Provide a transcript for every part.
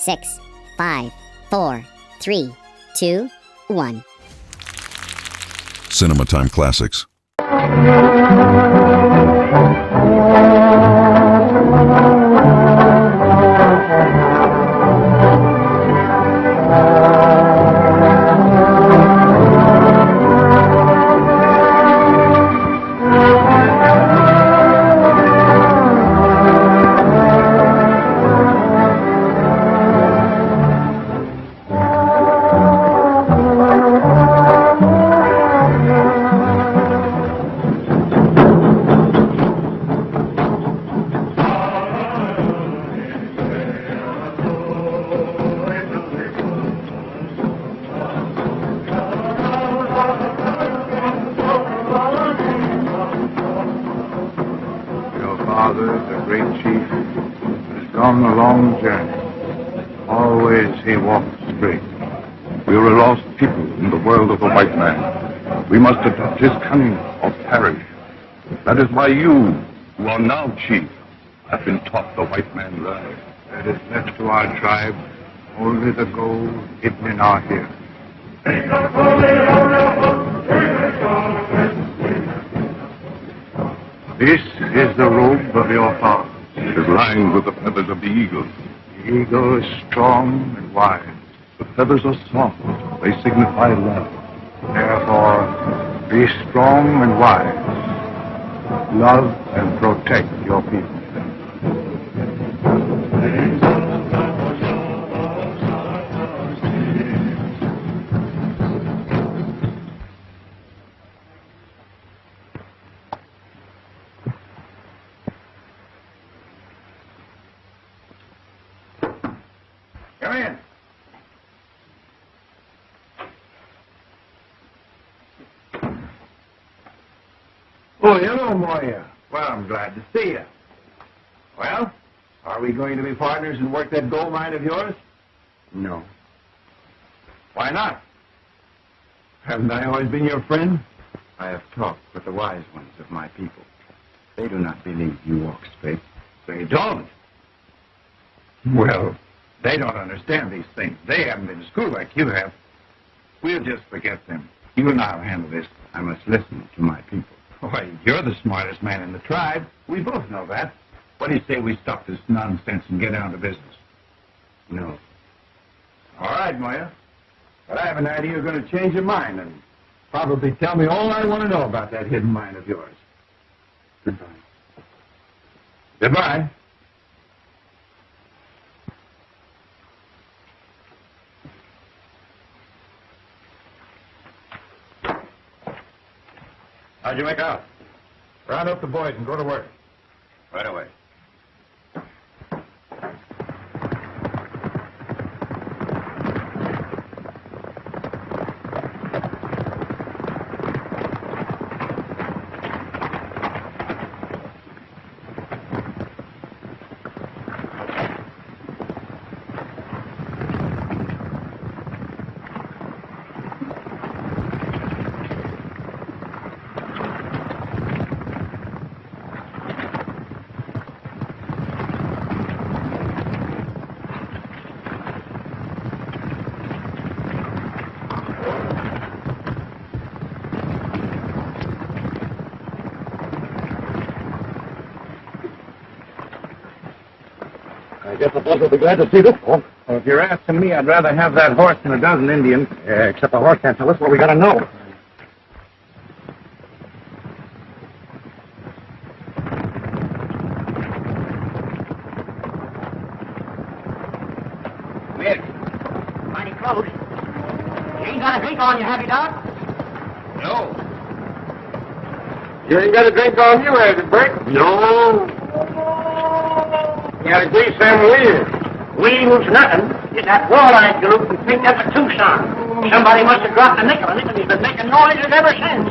6, 5, 4, 3, 2, 1. Cinema Time Classics. We must adopt his cunning or perish. That is why you, who are now chief, have been taught the white man learning. That is left to our tribe only the gold hidden in our hair. This is the robe of your father. It is lined with the feathers of the eagle. The eagle is strong and wise. The feathers are soft. They signify love. Therefore, be strong and wise. Love and protect your people. Come in. Oh, hello, Moya. Well, I'm glad to see you. Well, are we going to be partners and work that gold mine of yours? No. Why not? Haven't I always been your friend? I have talked with the wise ones of my people. They do not believe you walk straight. They don't. Well, they don't understand these things. They haven't been to school like you have. We'll just forget them. You and I will handle this. I must listen to my people. Why, you're the smartest man in the tribe. We both know that. What do you say we stop this nonsense and get down to business? No. All right, Moya. But I have an idea you're going to change your mind and probably tell me all I want to know about that hidden mine of yours. Goodbye. Goodbye. How'd you make out? Round up the boys and go to work. Right away. I guess the boss will be glad to see this one. Well, if you're asking me, I'd rather have that horse than a dozen Indians. Except the horse can't tell us what we gotta know. Mick, mighty close. You ain't got a drink on you, have you, Doc? No. You ain't got a drink on you, has it, Brick? No. You gotta grease them wheels. Wheels, nothing. It's that wall-eyed group who picked up at Tucson. Somebody must have dropped a nickel in it, and he's been making noises ever since.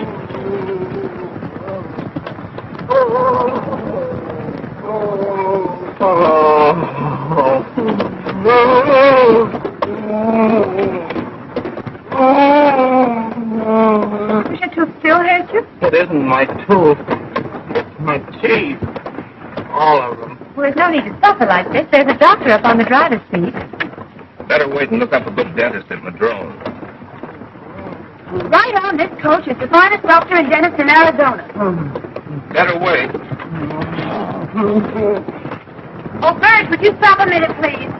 Is your tooth still hurt you? It isn't my tooth. It's my teeth. All of them. Well, there's no need to suffer like this. There's a doctor up on the driver's seat. Better wait and look up a good dentist at Madrone. Right on, this coach is the finest doctor and dentist in Arizona. Better wait. Oh, Bert, would you stop a minute, please?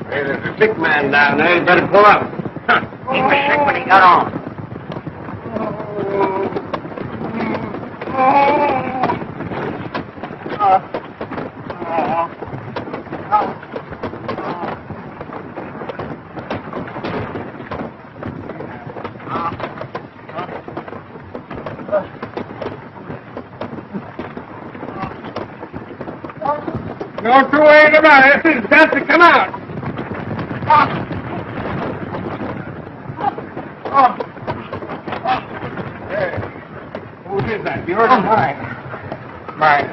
Hey, there's a sick man down there. You better pull up. He was sick when he got on. No two ways about it. It's got to come out. Hey, whose is that? Yours or mine? Mine.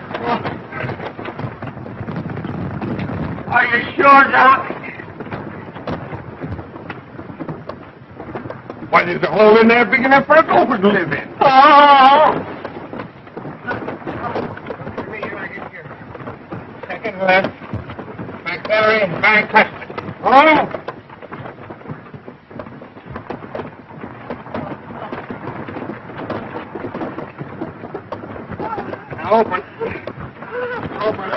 Are you sure, Doc? Why, there's a hole in there big enough for a gopher to live in. Oh! Second left. McCary, back custody. Oh! Now open. Open.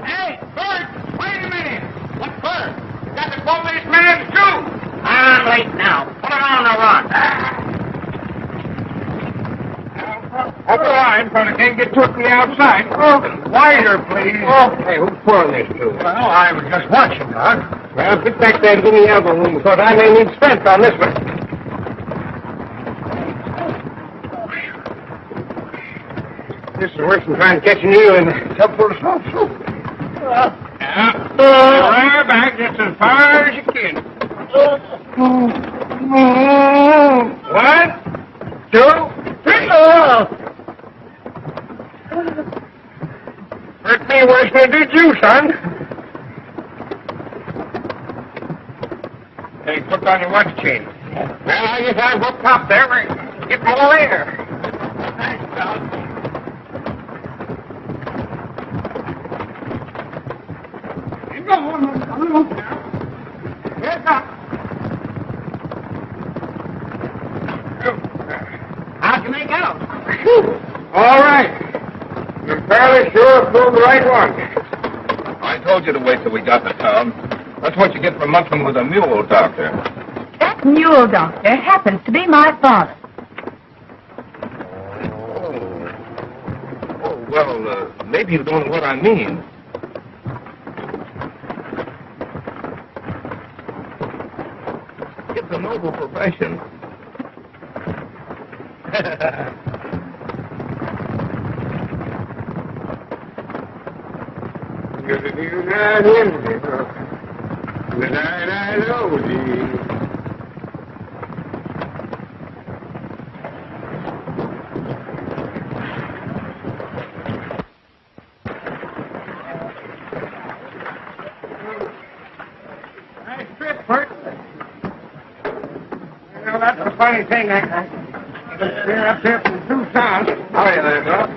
Hey, Bert, wait a minute. What for? You got to pull this man's shoe. I'm late now. Put it on the run. Up the line, so they can't get to it from the outside. Oh, wider, please. Oh, hey, who's pulling this shoe? Well, I was just watching, Doc. Well, get back there and give me the elbow room, because I may need strength on this one. This is worse than trying to catch an eel in a tub full of salt soup. Yeah. Right back just as far as you can. One, 2, 3. Hurt me worse than it did you, son. Hey, put on your watch chain. Well, I guess I'll go top there. Get more air. Thanks, Doc. Go on now. Here's up. How'd you make out? All right. You're fairly sure I pulled the right one. I told you to wait till we got to town. That's what you get for monkeying with a mule, Doctor. That mule doctor happens to be my father. Oh, well, maybe you don't know what I mean. It's a noble profession. Nice trip, Bert. You know, that's the funny thing. We're up here from Tucson. How are you there, Doc?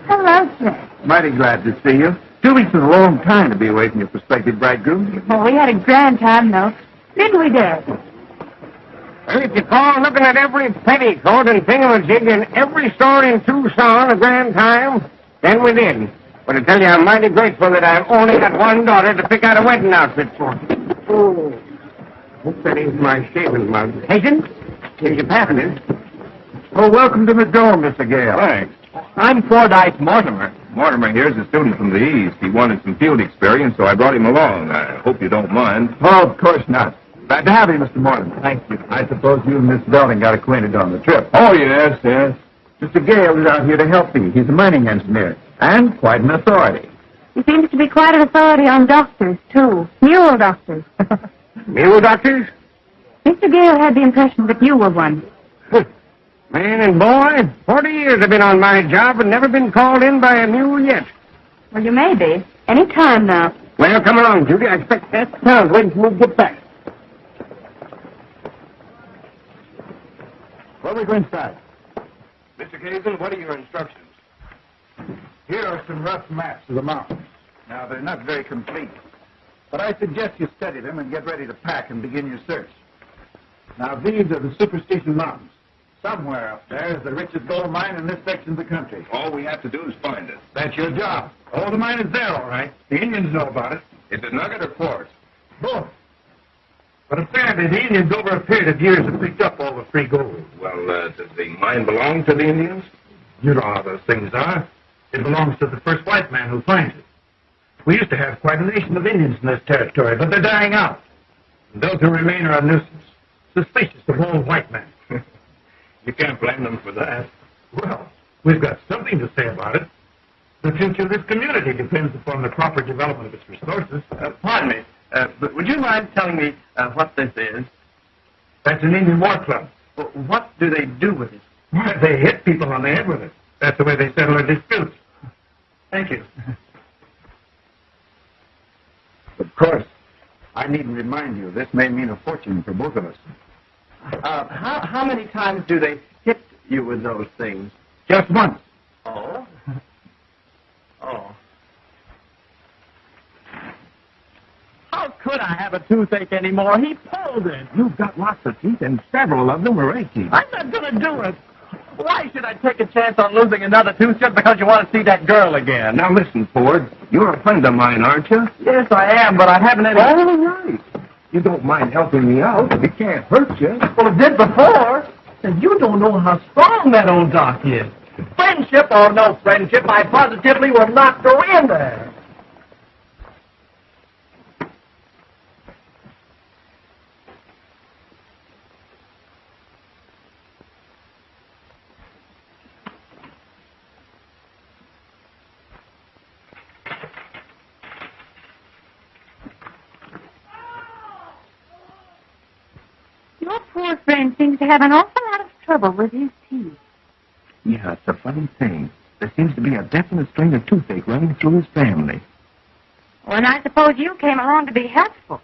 Hello, Chet. Mighty glad to see you. 2 weeks is a long time to be away from your prospective bridegroom. Well, we had a grand time, though. Didn't we, Dad? Well, if you call looking at every petticoat and thingamajig in every store in Tucson a grand time, then we did. But I tell you, I'm mighty grateful that I've only got one daughter to pick out a wedding outfit for. Oh, hope that ain't my shaving mug. Hazen, here's your passenger. Oh, welcome to the dome, Mr. Gale. Thanks. I'm Fordyce Mortimer. Mortimer here's a student from the East. He wanted some field experience, so I brought him along. I hope you don't mind. Oh, of course not. Glad to have you, Mr. Mortimer. Thank you. I suppose you and Miss Belton got acquainted on the trip. Oh, yes, yes. Mr. Gale is out here to help me. He's a mining engineer and quite an authority. He seems to be quite an authority on doctors, too. Mule doctors. Mule doctors? Mr. Gale had the impression that you were one. Man and boy, 40 years I've been on my job and never been called in by a mule yet. Well, you may be. Any time now. Well, come along, Judy. I expect that sounds waiting for me to get back. Well, we go inside. Mr. Kasedon, what are your instructions? Here are some rough maps of the mountains. Now, they're not very complete, but I suggest you study them and get ready to pack and begin your search. Now, these are the Superstition Mountains. Somewhere up there is the richest gold mine in this section of the country. All we have to do is find it. That's your job. Oh, the mine is there, all right. The Indians know about it. Is it nugget or quartz? Both. But apparently the Indians over a period of years have picked up all the free gold. Well, does the mine belong to the Indians? You know how those things are. It belongs to the first white man who finds it. We used to have quite a nation of Indians in this territory, but they're dying out. And those who remain are a nuisance, suspicious of all white men. You can't blame them for that. Well, we've got something to say about it. The future of this community depends upon the proper development of its resources. Pardon me, but would you mind telling me what this is? That's an Indian war club. Well, what do they do with it? Why, they hit people on the head with it. That's the way they settle their disputes. Thank you. Of course, I needn't remind you, this may mean a fortune for both of us. How many times do they hit you with those things? Just once. Oh? Oh. How could I have a toothache anymore? He pulled it. You've got lots of teeth, and several of them are achy. I'm not going to do it. Why should I take a chance on losing another tooth just because you want to see that girl again? Now listen, Ford. You're a friend of mine, aren't you? Yes, I am, but I haven't any... All right. You don't mind helping me out. It can't hurt you. Well, it did before. And you don't know how strong that old doc is. Friendship or no friendship, I positively will not go in there. Your poor friend seems to have an awful lot of trouble with his teeth. Yeah, it's a funny thing. There seems to be a definite strain of toothache running through his family. Well, and I suppose you came along to be helpful.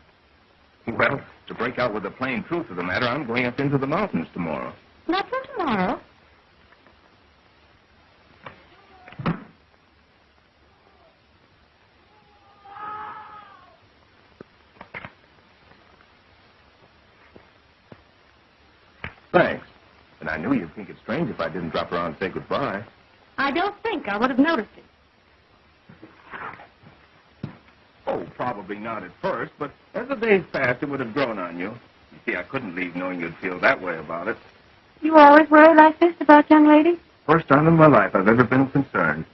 Well, to break out with the plain truth of the matter, I'm going up into the mountains tomorrow. Not till tomorrow. Thanks. And I knew you'd think it strange if I didn't drop around and say goodbye. I don't think I would have noticed it. Oh, probably not at first, but as the days passed, it would have grown on you. You see, I couldn't leave knowing you'd feel that way about it. You always worry like this about young ladies? First time in my life I've ever been concerned.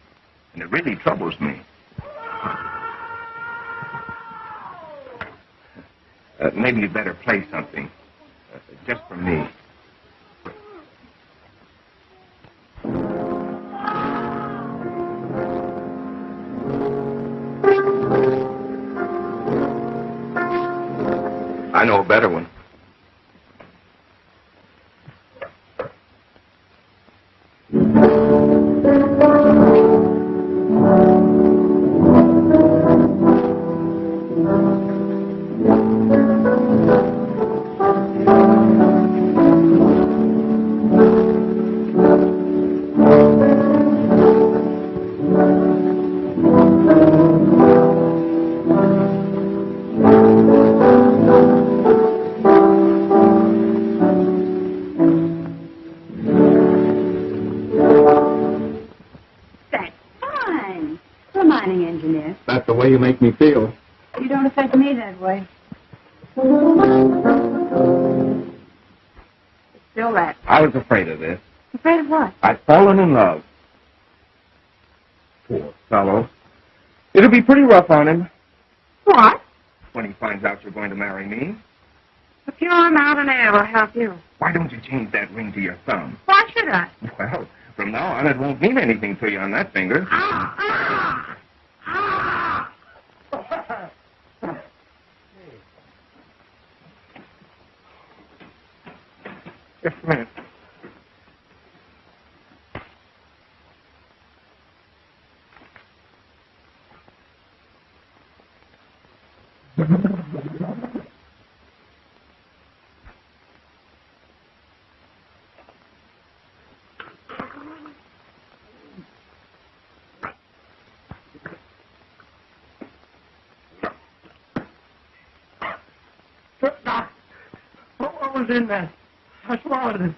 And it really troubles me. Maybe you'd better play something. Just for me. I know a better one. That's the way you make me feel. You don't affect me that way. Still that. I was afraid of this. Afraid of what? I'd fallen in love. Poor fellow. It'll be pretty rough on him What? when he finds out you're going to marry me. A pure amount of air will help you. Why don't you change that ring to your thumb? Why should I? Well, from now on, it won't mean anything to you on that finger. Just a minute. What was in that? I swallowed it.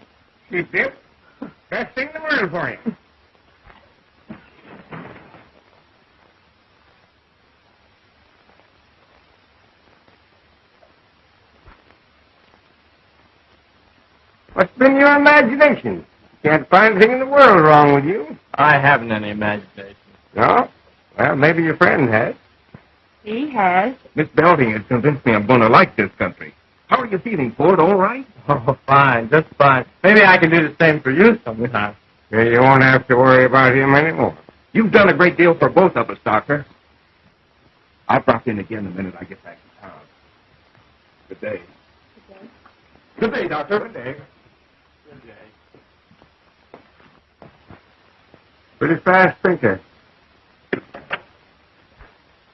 Keep it. Best thing in the world for you. What's been your imagination? Can't find anything in the world wrong with you. I haven't any imagination. No? Well, maybe your friend has. He has. Miss Belding has convinced me I'm going to like this country. How are you feeling, Ford? All right? Oh, fine, just fine. Maybe I can do the same for you sometime. Yeah, you won't have to worry about him anymore. You've done a great deal for both of us, Doctor. I'll drop in again the minute I get back to town. Good day. Good day, Doctor. Good day. Good day. Pretty fast thinker.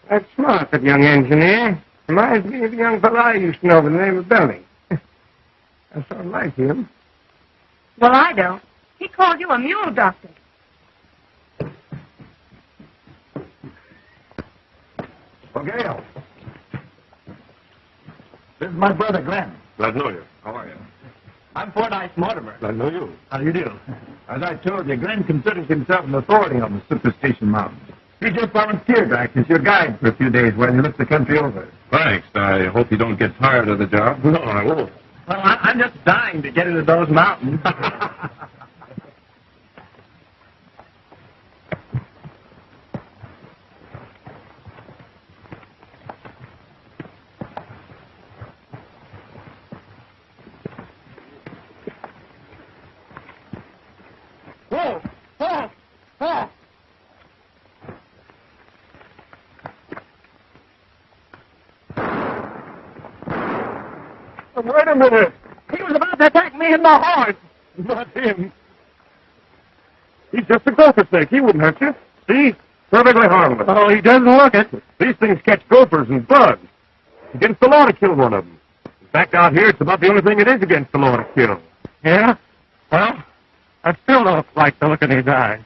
That's smart, that young engineer. Reminds me of the young fellow I used to know by the name of Belding. I sort of like him. Well, I don't. He called you a mule doctor. Well, Gale. This is my brother, Glenn. Glad to know you. How are you? I'm Fordyce Mortimer. Glad to know you. How do you do? As I told you, Glenn considers himself an authority on the Superstition Mountains. He just volunteered to act as your guide for a few days while you look the country over. Thanks. I hope you don't get tired of the job. No, I won't. Well, I'm just dying to get into those mountains. Whoa! Whoa! Whoa! Wait a minute. He was about to attack me and my horse. Not him. He's just a gopher snake. He wouldn't hurt you. See? Perfectly harmless. Oh, he doesn't look it. These things catch gophers and bugs. Against the law to kill one of them. In fact, out here, it's about the only thing it is against the law to kill. Yeah? Well, I still don't like the look in his eyes.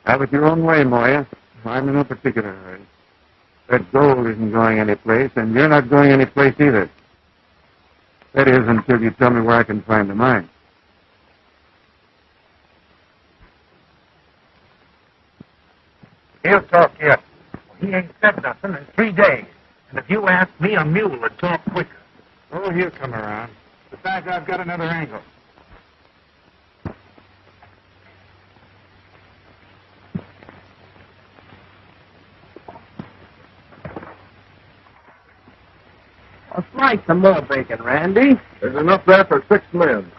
Have it your own way, Moya. I'm in no particular hurry. That gold isn't going anyplace, and you're not going anyplace either. That is, until you tell me where I can find the mine. He'll talk yet. He ain't said nothing in 3 days. And if you ask me, a mule would talk quicker. Oh, he'll come around. Besides, I've got another angle. Let's like some more bacon, Randy. There's enough there for 6 men.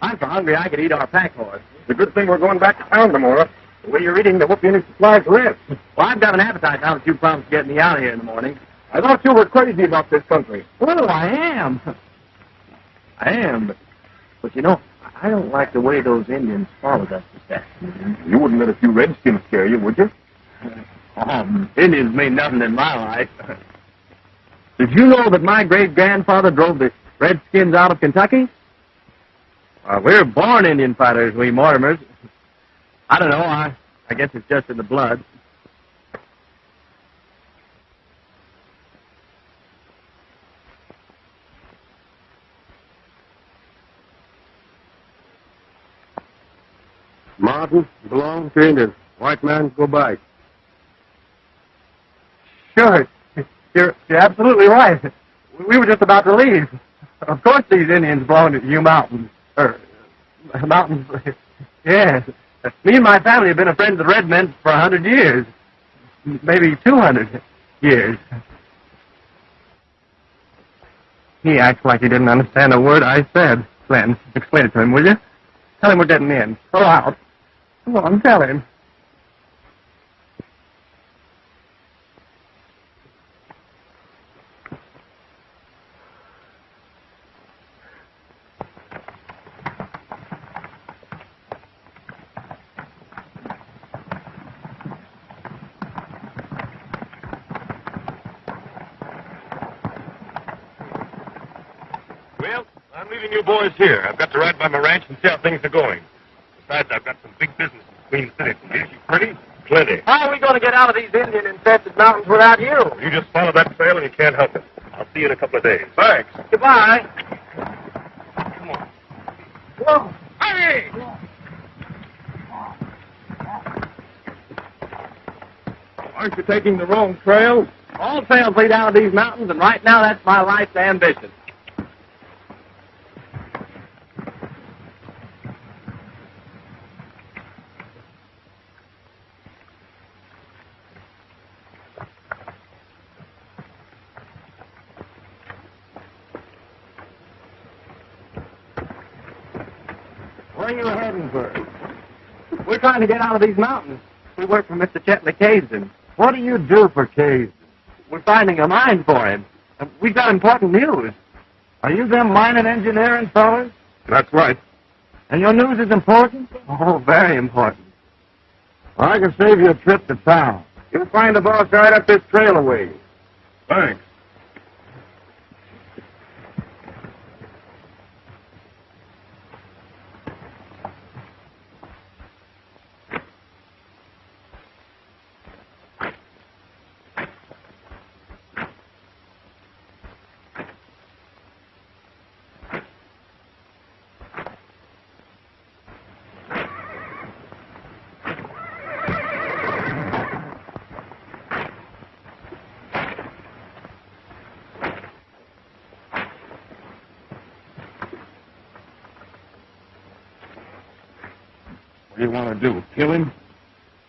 I'm so hungry I could eat our pack horse. It's a good thing we're going back to town tomorrow. The way you're eating, there won't be any supplies left. Well, I've got an appetite now that you promised to get me out of here in the morning. I thought you were crazy about this country. Well, I am. I am, but you know, I don't like the way those Indians followed us this afternoon. You wouldn't let a few redskins scare you, would you? Indians mean nothing in my life. Did you know that my great-grandfather drove the Redskins out of Kentucky? We're born Indian fighters, we Mortimers. I don't know, I guess it's just in the blood. Mountains belong to Indians. White man, go by. Sure. You're absolutely right. We were just about to leave. Of course these Indians belong to you mountains. Mountains. Yes. Me and my family have been friends of the red men for 100 years. Maybe 200 years. He acts like he didn't understand a word I said. Glenn, explain it to him, will you? Tell him we're getting in. Go out. Come on, tell him. I'm leaving you boys here. I've got to ride by my ranch and see how things are going. Besides, I've got some big business in Queen City. Is you pretty? Plenty. How are we going to get out of these Indian-infested mountains without you? You just follow that trail and you can't help it. I'll see you in a couple of days. Thanks. Goodbye. Come on. Whoa. Hey! Aren't you taking the wrong trail? All trails lead out of these mountains, and right now that's my life's ambition. Where are you heading for? We're trying to get out of these mountains. We work for Mr. Chet Kasedon. What do you do for Kasedon? We're finding a mine for him. We've got important news. Are you them mining engineering fellas? That's right. And your news is important? Oh, very important. Well, I can save you a trip to town. You'll find the boss right up this trail away. Thanks. What do you want to do, kill him?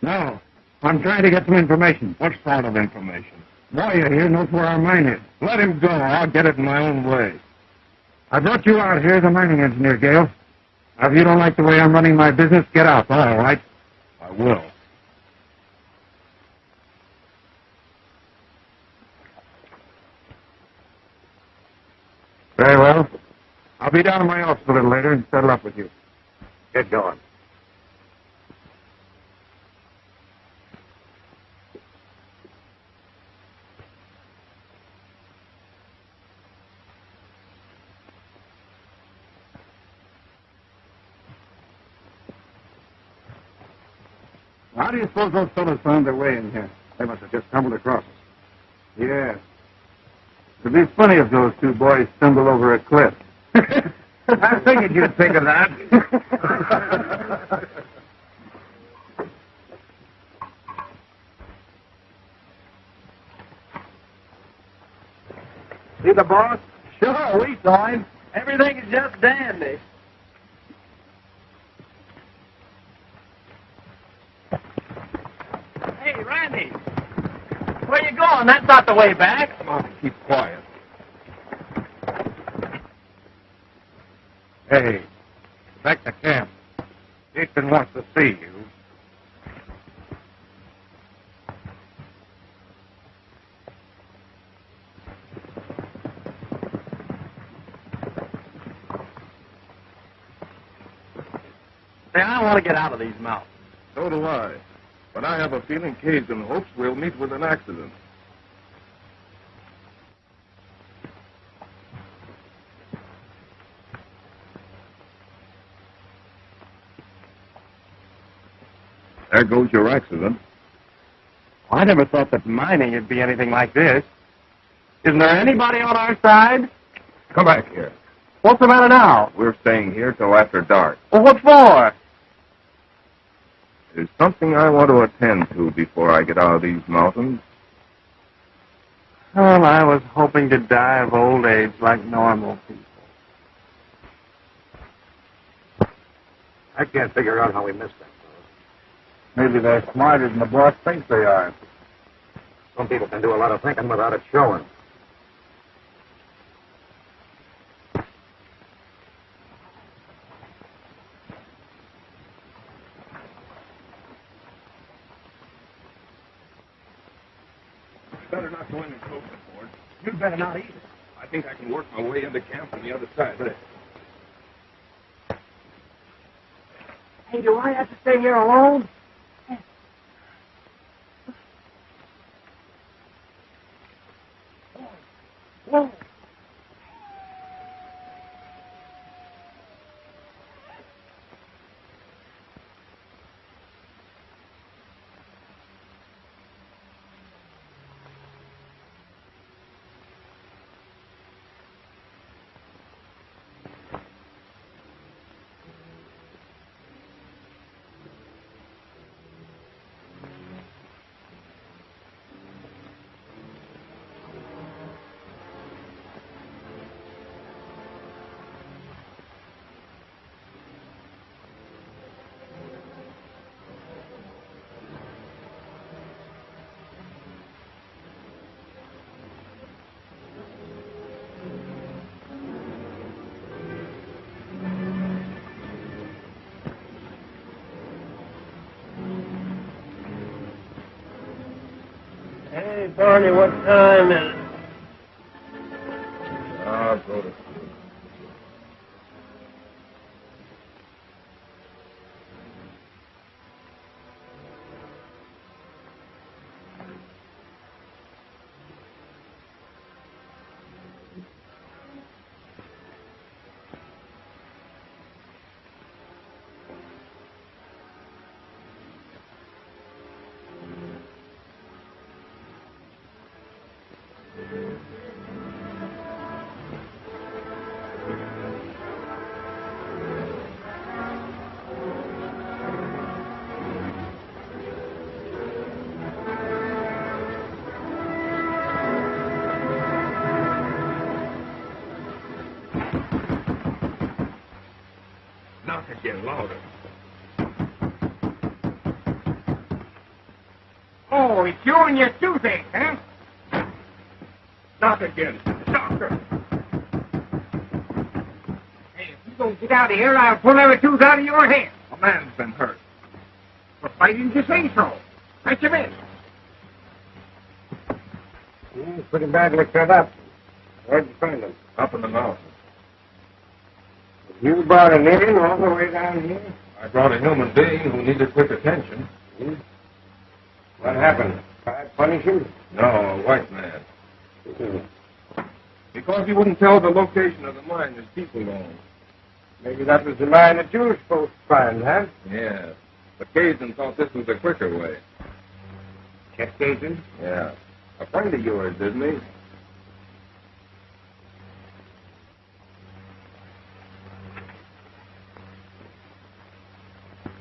No. I'm trying to get some information. What sort of information? Moya here knows where our mine is. Let him go. I'll get it in my own way. I brought you out here as a mining engineer, Gale. Now, if you don't like the way I'm running my business, get out. All right? I will. Very well. I'll be down in my office a little later and settle up with you. Get going. How do you suppose those fellows found their way in here? They must have just stumbled across us. Yes. It'd be funny if those two boys stumbled over a cliff. I figured you'd think of that. See the boss? Sure, we saw him. Everything is just dandy. Hey, Randy. Where you going? That's not the way back. Come on, keep quiet. Hey, back to camp. Jason wants to see you. Hey, I want to get out of these mountains. So do I. But I have a feeling Kasedon hopes we'll meet with an accident. There goes your accident. I never thought that mining would be anything like this. Isn't there anybody on our side? Come back here. What's the matter now? We're staying here till after dark. Well, what for? There's something I want to attend to before I get out of these mountains. Well, I was hoping to die of old age like normal people. I can't figure out how we missed them. Maybe they're smarter than the boss thinks they are. Some people can do a lot of thinking without it showing. Better not go any closer, Ford. You'd better not either. I think I can work my way into camp on the other side. Hey, do I have to stay here alone? Whoa. Hey, Barney, what time is it? I'll go to sleep. Knock again, louder. Oh, it's you and your toothache, huh? Knock again. Doctor. Hey, if you don't get out of here, I'll pull every tooth out of your head. A man's been hurt. But why didn't you say so? Fetch him in. He's pretty badly cut up. Where'd you find him? Up in the mountains. You brought him in all the way down here? I brought a human being who needed quick attention. What happened? Tried punish him? No, a white man. Because he wouldn't tell the location of the mine his people owned. Maybe that was the mine that you were supposed to find, huh? Yeah. But Kasedon thought this was a quicker way. Chet Kasedon? Yeah. A friend of yours, isn't he?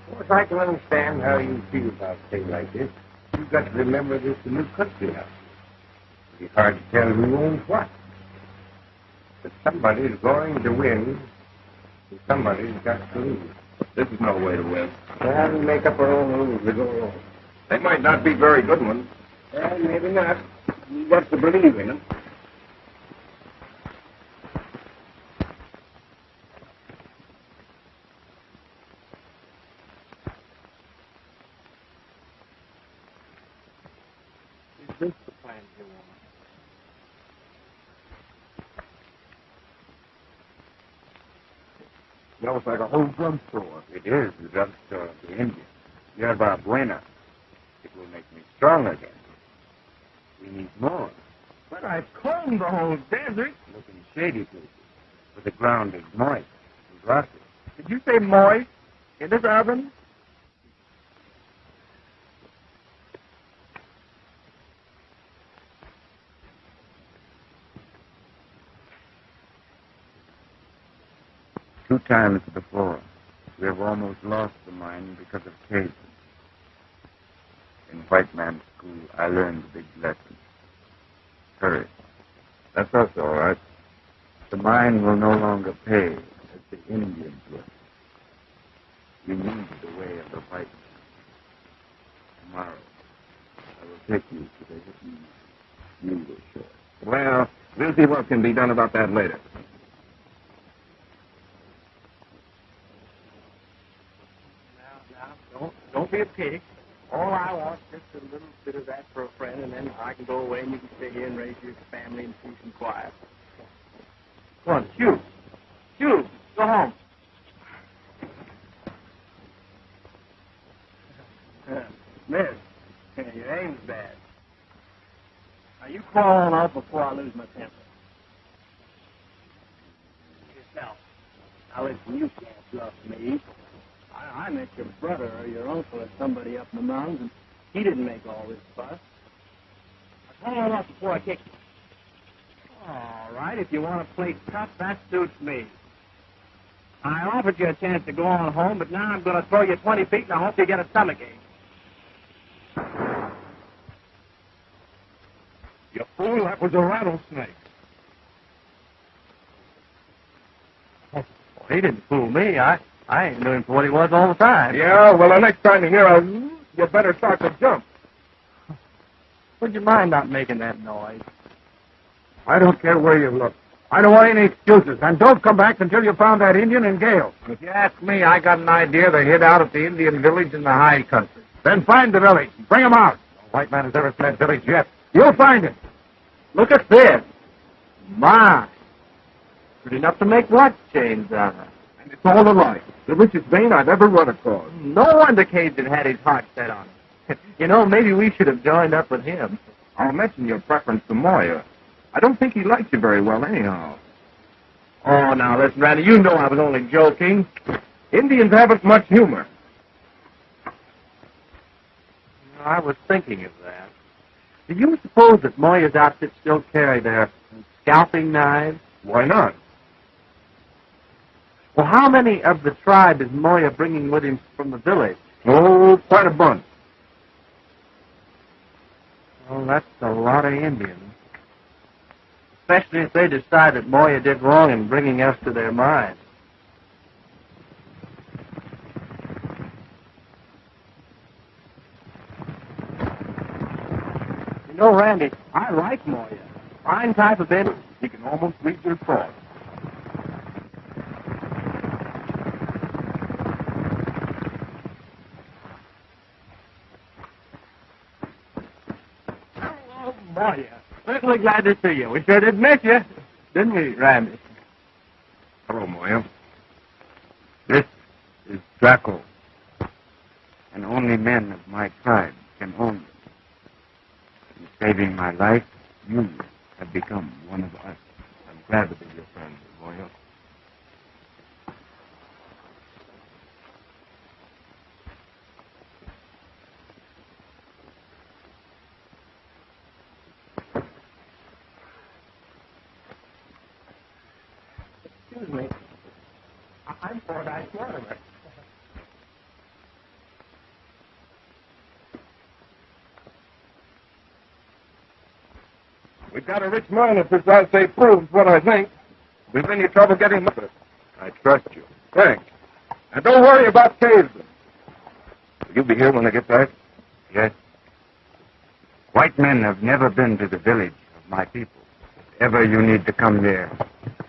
Of course, I can understand how you feel about a thing like this. You've got to remember this is a new country now. It's hard to tell who owns what. But somebody's going to win, and somebody's got to lose. This is no way to win. Well, we make up our own rules as we go along. They might not be very good ones. Well, maybe not. You've got to believe in them. Is this the plan you want? Smells like a whole drugstore. It is the drugstore of the Indians. Yerba Buena. It will make me strong again. We need more. But I've combed the whole desert. Look in shady places, where the ground is moist and grassy. Did you say moist? In this oven? Two times before, we have almost lost the mine because of Kasedon. In white man's school, I learned a big lesson. Courage. That's us, all right. The mine will no longer pay as the Indians will. We need the way of the white man. Tomorrow, I will take you to the hidden Mule shore. Well, we'll see what can be done about that later. Now, don't be a pig. All I want is just a little bit of that for a friend, and then I can go away and you can stay here and raise your family in peace and quiet. Go on, shoot. Shoot. Go home. Miss, your aim's bad. Now, you crawl on up before I lose my temper. Yourself. Now, listen, you can't bluff me. I met your brother or your uncle or somebody up in the mountains, and he didn't make all this fuss. Now, crawl on up before I kick you. All right, if you want to play tough, that suits me. I offered you a chance to go on home, but now I'm going to throw you 20 feet, and I hope you get a stomachache. You fool, that was a rattlesnake. Oh, he didn't fool me. I ain't knew him for what he was all the time. Yeah, well, the next time you hear a you better start to jump. Would you mind not making that noise? I don't care where you look. I don't want any excuses. And don't come back until you found that Indian and Gale. If you ask me, I got an idea they hid out at the Indian village in the high country. Then find the village. Bring them out. No white man has ever seen that village yet. You'll find it. Look at this. My. Good enough to make watch chains out of. And it's all alike. The richest vein I've ever run across. No wonder Cajun had his heart set on it. You know, maybe we should have joined up with him. I'll mention your preference to Moya. I don't think he likes you very well anyhow. Oh, now, listen, Randy, you know I was only joking. Indians haven't much humor. I was thinking of that. Do you suppose that Moya's outfit still carry their scalping knives? Why not? Well, how many of the tribe is Moya bringing with him from the village? Oh, quite a bunch. Oh, that's a lot of Indians. Especially if they decide that Moya did wrong in bringing us to their mine. You know, Randy, I like Moya. Fine type of Indian. He can almost read your thoughts. Oh, Moya. Certainly glad to see you. We sure did miss you, didn't we, Randy? Hello, Moya. This is Draco. And only men of my tribe can own them. In saving my life, you have become one of us. I'm glad to be your friend, Moya. Excuse me. I'm Fordyce Mortimer. We've got a rich mine if this assay proves what I think. If there's any trouble getting with it, I trust you. Thanks. And don't worry about Kasedon. Will you be here when I get back? Yes. White men have never been to the village of my people. If ever you need to come there,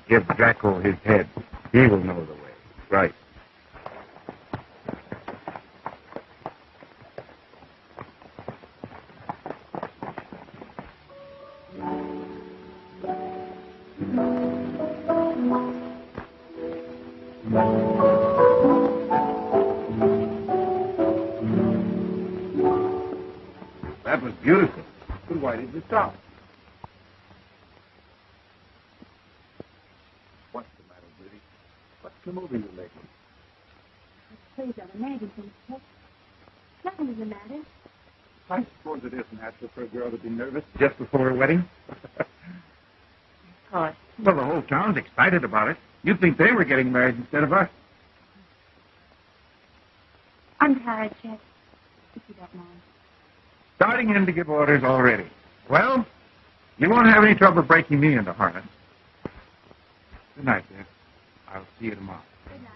give Draco his head. He will know the way. Right. That was beautiful. But why did you stop? What's the matter, Biddy? What's come over you lately? Please don't imagine things, Chet. Nothing's the matter. I suppose it isn't natural for a girl to be nervous just before her wedding. Of course. Well, the whole town's excited about it. You'd think they were getting married instead of us. I'm tired, Chet. If you don't mind. Starting in to give orders already. Well, you won't have any trouble breaking me into harness. Good night, dear. I'll see you tomorrow. Good night.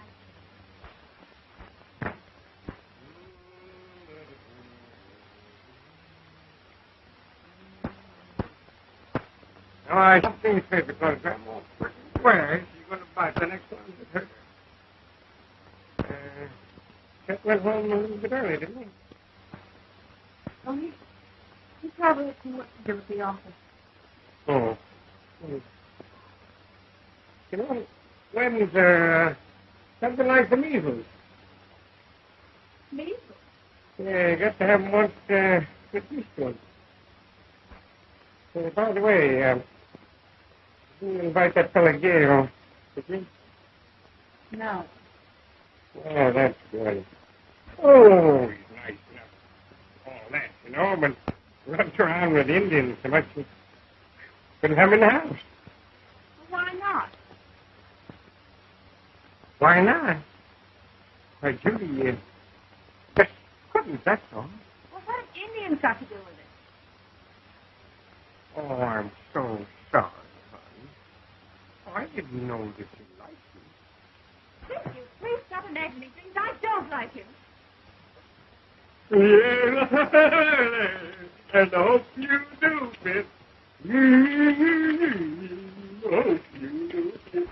Now, I have seen this paper telegram. Where is she going to buy the next one with her? Chet went home a little bit early, didn't he? Oh, he probably had some work to do at the office. Oh. You know, when's something like the measles? Measles? Yeah, you got to have them once with this one. By the way, you invite that fella Gale, did you? No. Oh, that's good. Oh, he's nice enough. All that, you know, but runs around with Indians so much you couldn't have him in the house. Well, why not? Why not? Why, Judy, just couldn't, that's all. Well, what have Indians got to do with it? Oh, I'm so sorry, honey. Oh, I didn't know that you liked him. Thank you. Please stop imagining things. I don't like him. Yeah, and I hope you do, Miss. Hope you do.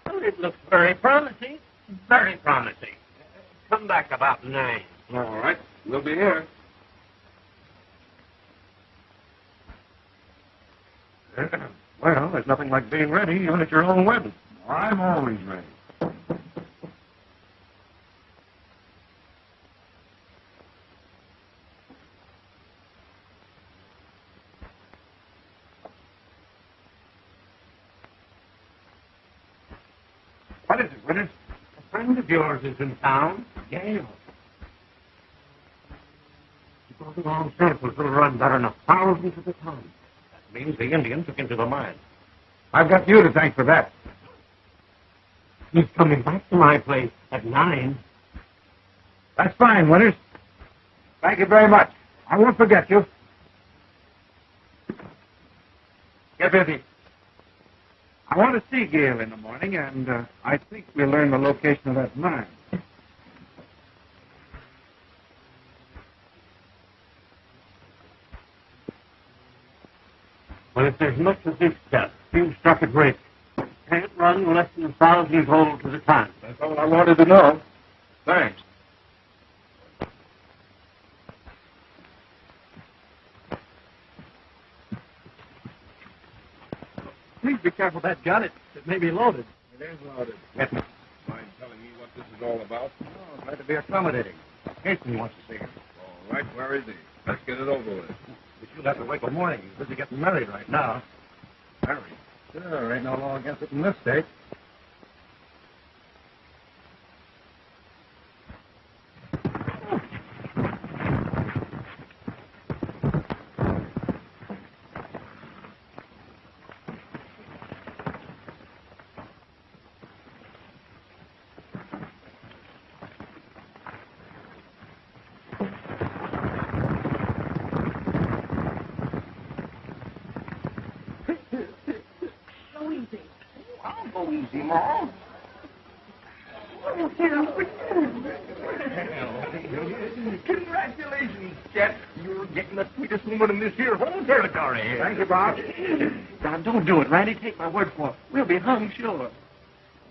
Well, it looks very promising. Very promising. Come back about 9. All right. We'll be here. Well, there's nothing like being ready, even at your own wedding. I'm always ready. What is it, Withers? A friend of yours is in town, Gale. He goes along circles will run better than 1,000 to the ton. That means the Indians took into the mine. I've got you to thank for that. He's coming back to my place at 9. That's fine, Winters. Thank you very much. I won't forget you. Get busy. I want to see Gale in the morning, and I think we'll learn the location of that mine. Well, if there's much of this stuff, you've struck a break. Can't run less than 1,000 volts at a time. That's all I wanted to know. Thanks. Please be careful of that gun. It may be loaded. It is loaded. Get me. Mind telling me what this is all about? Oh, glad to be accommodating. Casey wants to see him. All right, where is he? Let's get it over with. But you'll have to wait till morning. He's busy getting married right now. Married? Sure, ain't no law against it in this state. Congratulations, Chet. You're getting the sweetest woman in this here whole territory. Thank you, Bob. Now, don't do it, Randy. Take my word for it. We'll be hung, sure.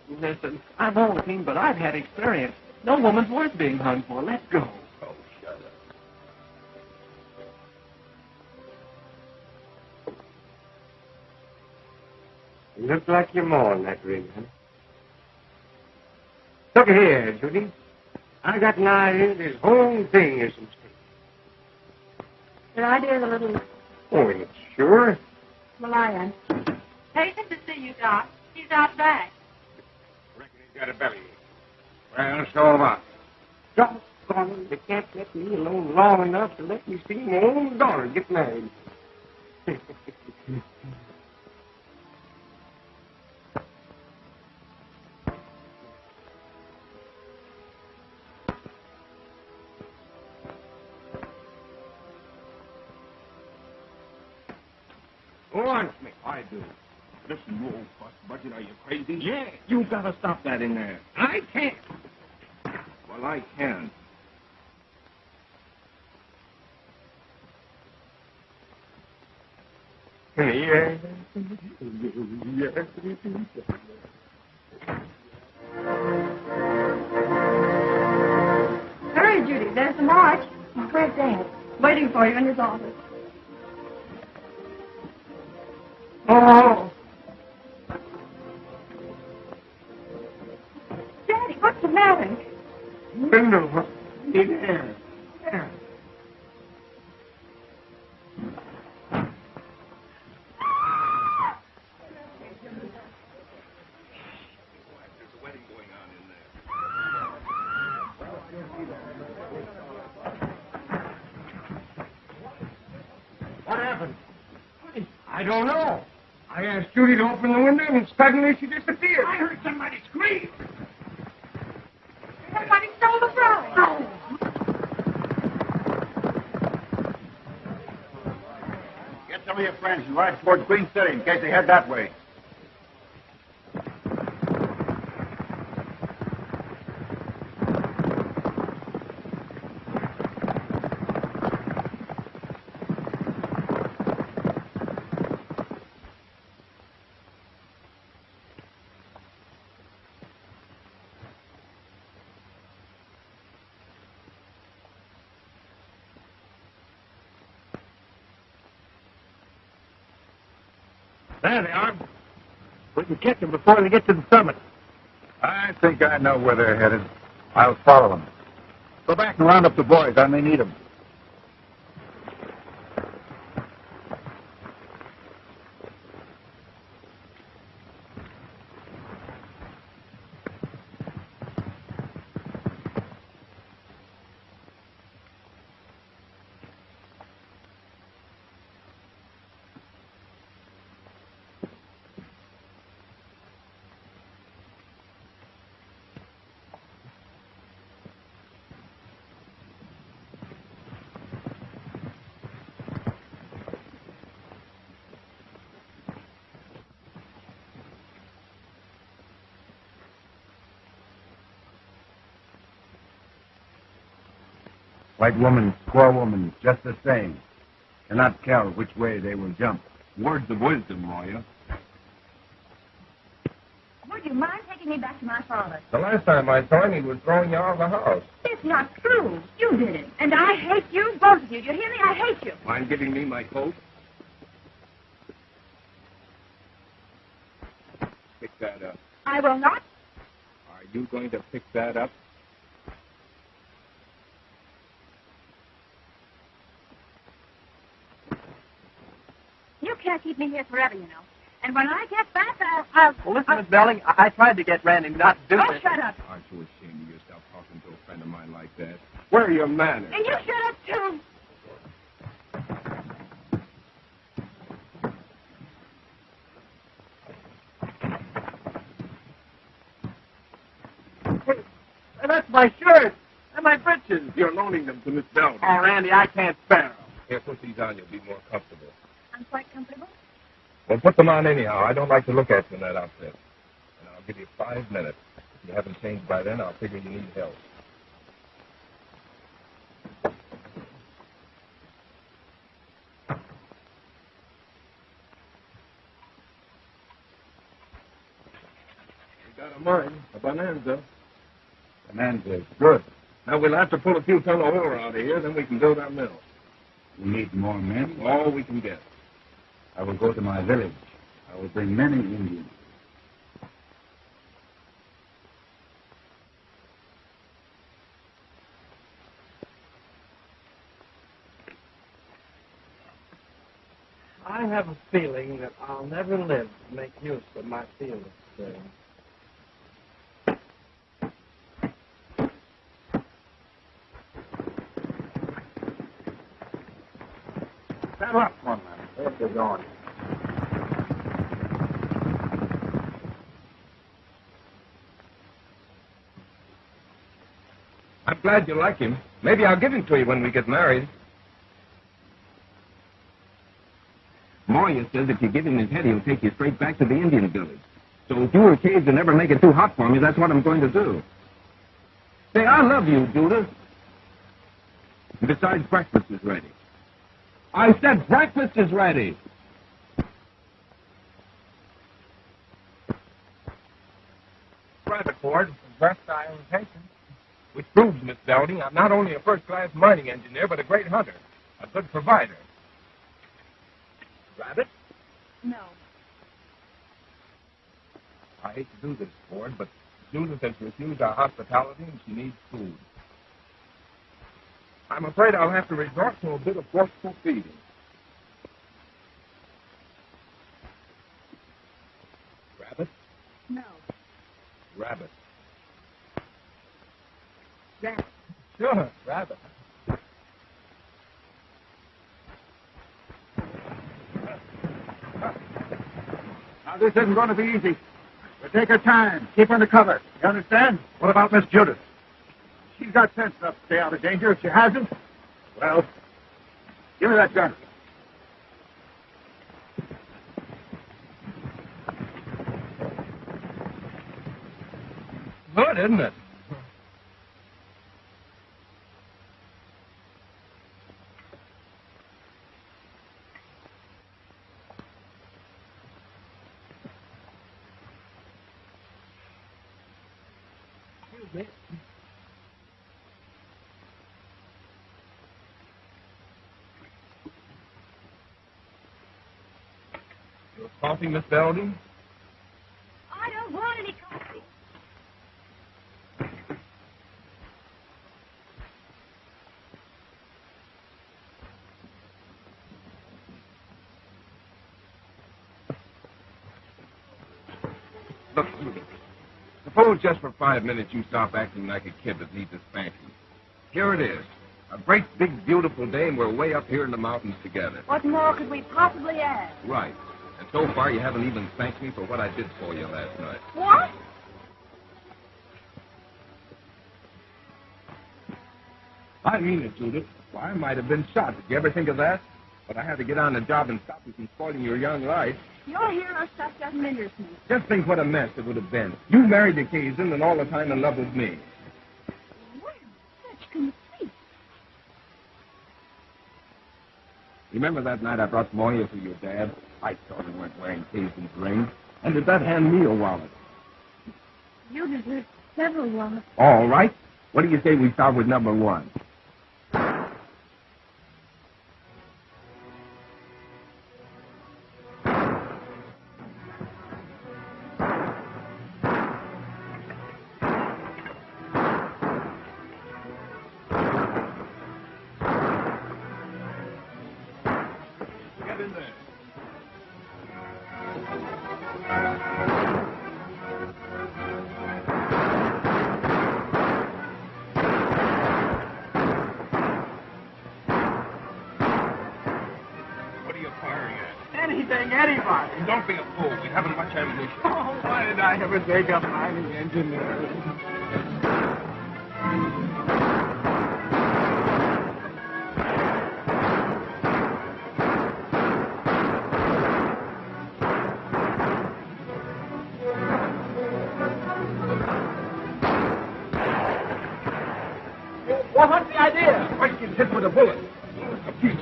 Listen, I'm old, Keene, but I've had experience. No woman's worth being hung for. Let's go. Oh, shut up. You look like you're mowing that ring, huh? Look here, Judy. I got an idea this whole thing is some mistake. Your idea's a little Oh, it's sure. Malaya. Patient to see you, Doc. He's out back. Reckon he's got a belly. Well, so am I. Doggone it, they can't let me alone long enough to let me see my own daughter get married. Who wants me? I do. Listen, you old fuss budget, are you crazy? Yeah, you gotta stop that in there. I can't. Well, I can. Yeah. Hurry, Judy. There's the march. Where's Dad? Waiting for you in his office. Oh. Daddy, what's the matter? Window. There. There. There's a wedding going on in there. What happened? I don't know. I asked Judy to open the window, and suddenly she disappeared. I heard somebody scream. Somebody stole the bride. Oh. Get some of your friends and ride toward Queen City in case they head that way. There they are. We can catch them before they get to the summit. I think I know where they're headed. I'll follow them. Go back and round up the boys. I may need them. White woman, squaw woman, just the same. Cannot tell which way they will jump. Words of wisdom, Moya. Would you mind taking me back to my father? The last time I saw him, he was throwing you out of the house. It's not true. You did it. And I hate you, both of you. Do you hear me? I hate you. Mind giving me my coat? Pick that up. I will not. Are you going to pick that up? You can't keep me here forever, you know. And when I get back, I'll... Well, listen, Miss Belling, I tried to get Randy not to do Oh, this. shut up. Aren't you ashamed of yourself talking to a friend of mine like that? Where are your manners? And you shut up, too. Hey, that's my shirt and my breeches. You're loaning them to Miss Belden. Oh, Randy, I can't spare them. Here, put these on. You'll be more comfortable. I'm quite comfortable. Well, put them on anyhow. I don't like to look at you in that outfit. And I'll give you 5 minutes. If you haven't changed by then, I'll figure you need help. We got a mine, a bonanza. Bonanza is good. Now, we'll have to pull a few ton of ore out of here, then we can build our mill. We need more men. All we can get. I will go to my village. I will bring many Indians. I have a feeling that I'll never live to make use of my feelings. Stand up, one man. Where's they going? I'm glad you like him. Maybe I'll give him to you when we get married. Moya says if you give him his head, he'll take you straight back to the Indian village. So if you were caged and never make it too hot for me, that's what I'm going to do. Say, I love you, Judith. Besides, breakfast is ready. I said breakfast is ready. Private Ford, congrats on our invitation. Which proves, Miss Belding, I'm not only a first-class mining engineer, but a great hunter, a good provider. Rabbit? No. I hate to do this, Ford, but Judith has refused our hospitality and she needs food. I'm afraid I'll have to resort to a bit of forceful feeding. Rabbit? No. Rabbit. Rabbit. Sure, rabbit. Now, this isn't going to be easy. We'll take our time. Keep under cover. You understand? What about Miss Judith? She's got sense enough to stay out of danger. If she hasn't, well, give me that gun. Good, isn't it? Your coffee? Nothing, Miss Belding? I don't want any coffee. Look, Judy, suppose just for 5 minutes you stop acting like a kid that needs a spanking. Here it is. A great, big, beautiful day, and we're way up here in the mountains together. What more could we possibly ask? Right. And so far, you haven't even thanked me for what I did for you last night. What? I mean it, Judith. Why, I might have been shot. Did you ever think of that? But I had to get on the job and stop you from spoiling your young life. Your hero stuff doesn't interest me. Just think what a mess it would have been. You married the Kasedon and all the time in love with me. Well, such conceit. Remember that night I brought Moya to your dad? I saw you weren't wearing Kasedon's ring. And did that hand me a wallet? You deserve several wallets. All right. What do you say we start with number 1? Anything, anybody. Don't be a fool. We haven't much ammunition. Oh, why did I ever take up mining engineering? Well, what's the idea? Mike gets hit with a bullet. A piece.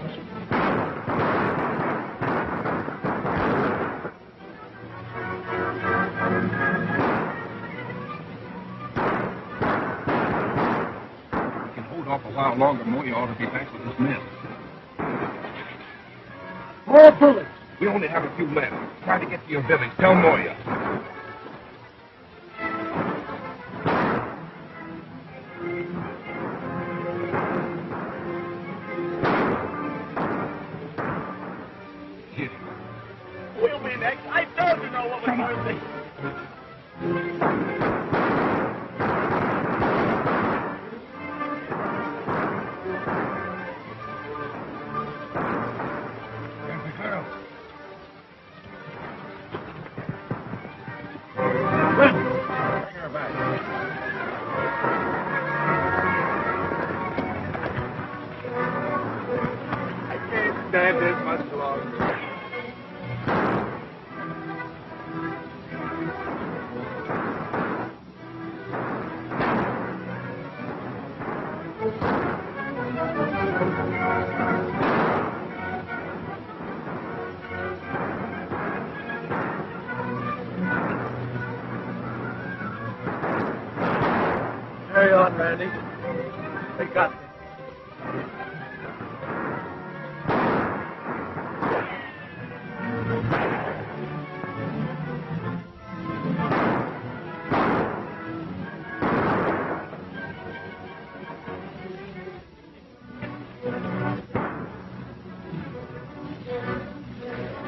Off a while longer, Moya ought to be back with his men. More bullets. We only have a few men. Try to get to your village. Tell Moya. We'll be next. I told you know what we're going to be. Carry on, Randy. They got me.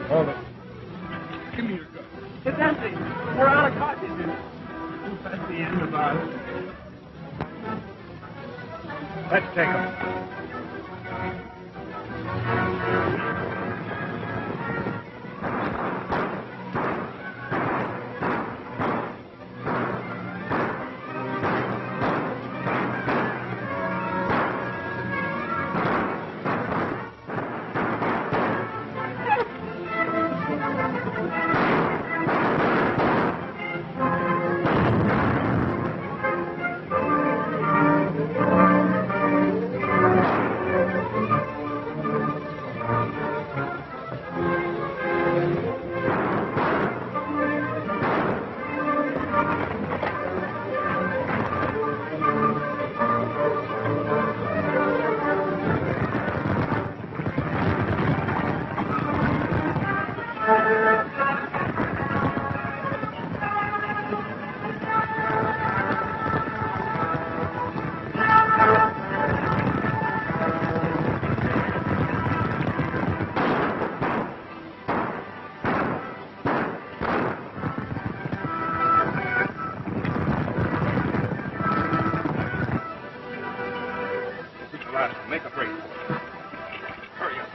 Hold it. Give me your gun. It's empty. We're out of cartridges. That's the end of us. Let's take them. Make a break. Hurry up.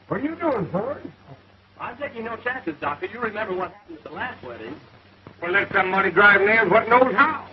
What are you doing, Ford? I'm taking no chances, Doctor. You remember what happened at the last wedding. Well, let somebody drive nails what knows how.